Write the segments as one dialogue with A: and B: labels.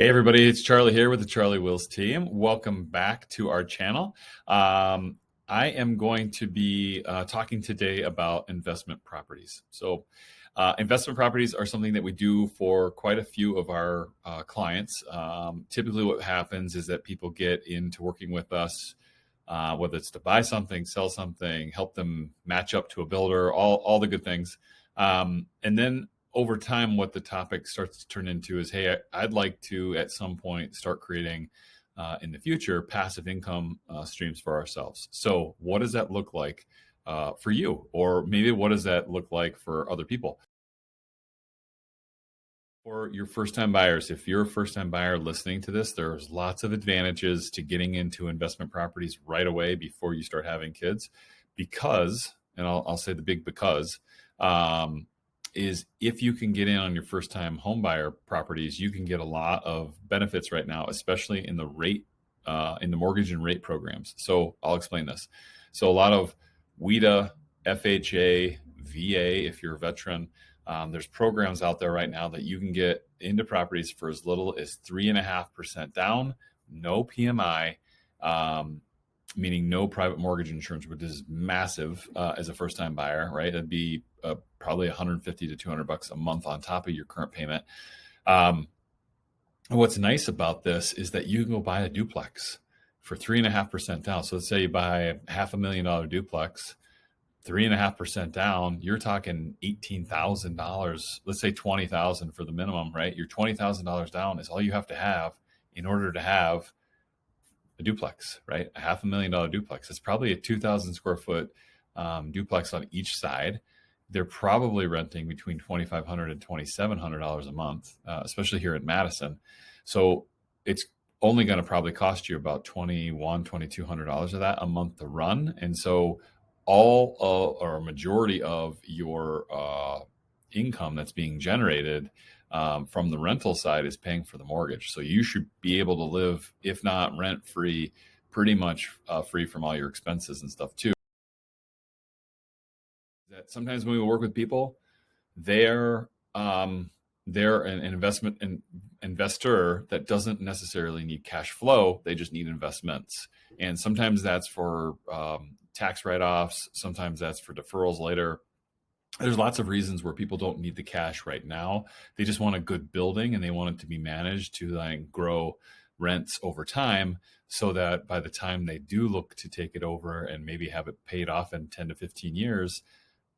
A: Hey everybody, it's Charlie here with the Charlie Wills team. Welcome back to our channel. I am going to be talking today about investment properties. Investment properties are something that we do for quite a few of our clients. Typically what happens is that people get into working with us, whether it's to buy something, sell something, help them match up to a builder, all the good things. And then over time, what the topic starts to turn into is, hey, I'd like to at some point start creating in the future passive income streams for ourselves. So what does that look like for you? Or maybe what does that look like for other people? For your first time buyers, if you're a first time buyer listening to this, there's lots of advantages to getting into investment properties right away before you start having kids. Because, and I'll say the big because, is if you can get in on your first time home buyer properties, you can get a lot of benefits right now, especially in the in the mortgage and rate programs. So I'll explain this. So a lot of WIDA, FHA, VA, if you're a veteran, there's programs out there right now that you can get into properties for as little as 3.5% down, no PMI, meaning no private mortgage insurance, which is massive as a first-time buyer, right? It'd be probably 150 to 200 bucks a month on top of your current payment. What's nice about this is that you can go buy a duplex for 3.5% down. So let's say you buy a $500,000 duplex, 3.5% down, you're talking $18,000. Let's say 20,000 for the minimum, right? Your $20,000 down is all you have to have in order to have a duplex, right? A $500,000 duplex. It's probably a 2,000 square foot duplex on each side. They're probably renting between $2,500 and $2,700 a month, especially here in Madison. So it's only going to probably cost you about $2,200 of that a month to run. And so all or a majority of your income that's being generated from the rental side is paying for the mortgage. So you should be able to live, if not rent free, pretty much free from all your expenses and stuff too. That sometimes when we work with people, they're an investor that doesn't necessarily need cash flow. They just need investments. And sometimes that's for tax write-offs. Sometimes that's for deferrals later. There's lots of reasons where people don't need the cash right now. They just want a good building and they want it to be managed to like grow rents over time so that by the time they do look to take it over and maybe have it paid off in 10 to 15 years,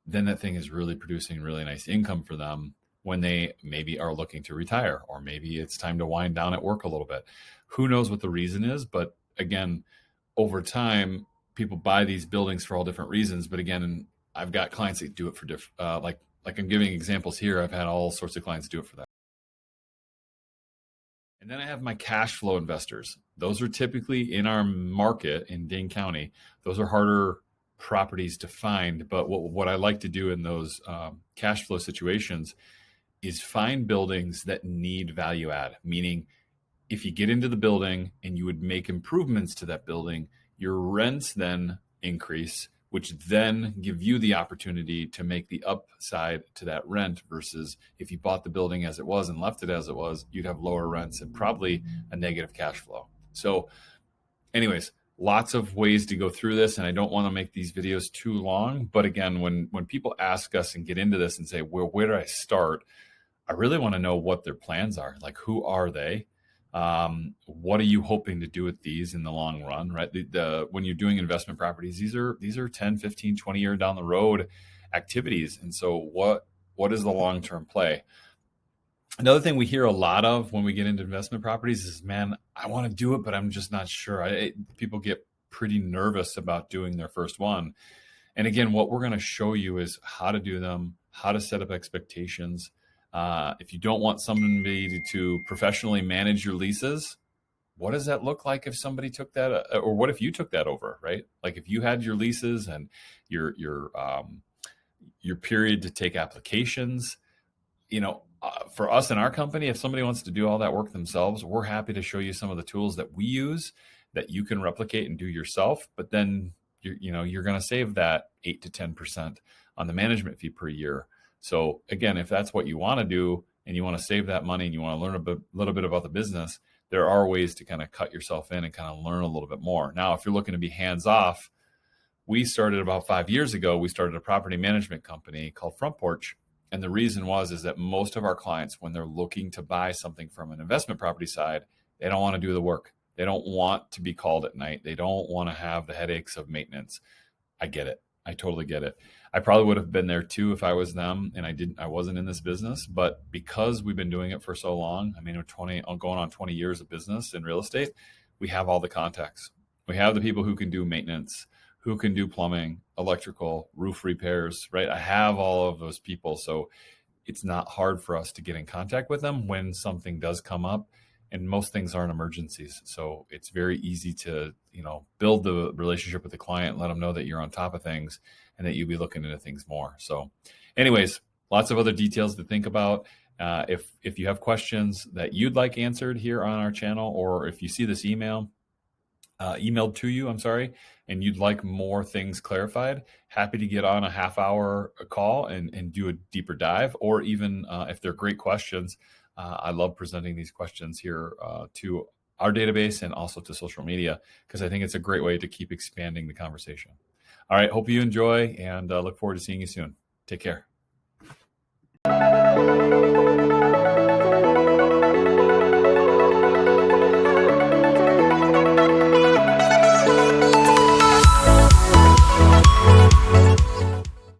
A: then that thing is really producing really nice income for them when they maybe are looking to retire, or maybe it's time to wind down at work a little bit. Who knows what the reason is? But again, over time, people buy these buildings for all different reasons. But again, I've got clients that do it for different, like I'm giving examples here. I've had all sorts of clients do it for that. And then I have my cash flow investors. Those are typically in our market in Dane County. Those are harder properties to find. But what I like to do in those cash flow situations is find buildings that need value add, meaning if you get into the building and you would make improvements to that building, your rents then increase, which then give you the opportunity to make the upside to that rent versus if you bought the building as it was and left it as it was, you'd have lower rents and probably a negative cash flow. So anyways, lots of ways to go through this, and I don't want to make these videos too long. But again, when people ask us and get into this and say, well, where do I start? I really want to know what their plans are. Like, who are they? What are you hoping to do with these in the long run, right? When you're doing investment properties, these are 10, 15, 20 year down the road activities. And so what is the long-term play? Another thing we hear a lot of when we get into investment properties is, man, I want to do it, but I'm just not sure. People get pretty nervous about doing their first one. And again, what we're going to show you is how to do them, how to set up expectations. If you don't want somebody to professionally manage your leases, what does that look like if somebody took that, or what if you took that over, right? Like if you had your leases and your period to take applications, for us in our company, if somebody wants to do all that work themselves, we're happy to show you some of the tools that we use that you can replicate and do yourself. But then you're going to save that 8 to 10% on the management fee per year. So again, if that's what you want to do and you want to save that money and you want to learn little bit about the business, there are ways to kind of cut yourself in and kind of learn a little bit more. Now, if you're looking to be hands off, we started about 5 years ago. We started a property management company called Front Porch. And the reason is that most of our clients, when they're looking to buy something from an investment property side, they don't want to do the work. They don't want to be called at night. They don't want to have the headaches of maintenance. I get it. I totally get it. I probably would have been there too if I was them and I wasn't in this business. But because we've been doing it for so long, I mean, I'm going on 20 years of business in real estate, we have all the contacts. We have the people who can do maintenance, who can do plumbing, electrical, roof repairs, right? I have all of those people. So it's not hard for us to get in contact with them when something does come up. And most things aren't emergencies. So it's very easy to, build the relationship with the client and let them know that you're on top of things and that you'll be looking into things more. So anyways, lots of other details to think about. If you have questions that you'd like answered here on our channel, or if you see this emailed to you, and you'd like more things clarified, happy to get on a half-hour call and do a deeper dive, or even if they're great questions, I love presenting these questions here to our database and also to social media, because I think it's a great way to keep expanding the conversation. All right, hope you enjoy, and look forward to seeing you soon. Take care.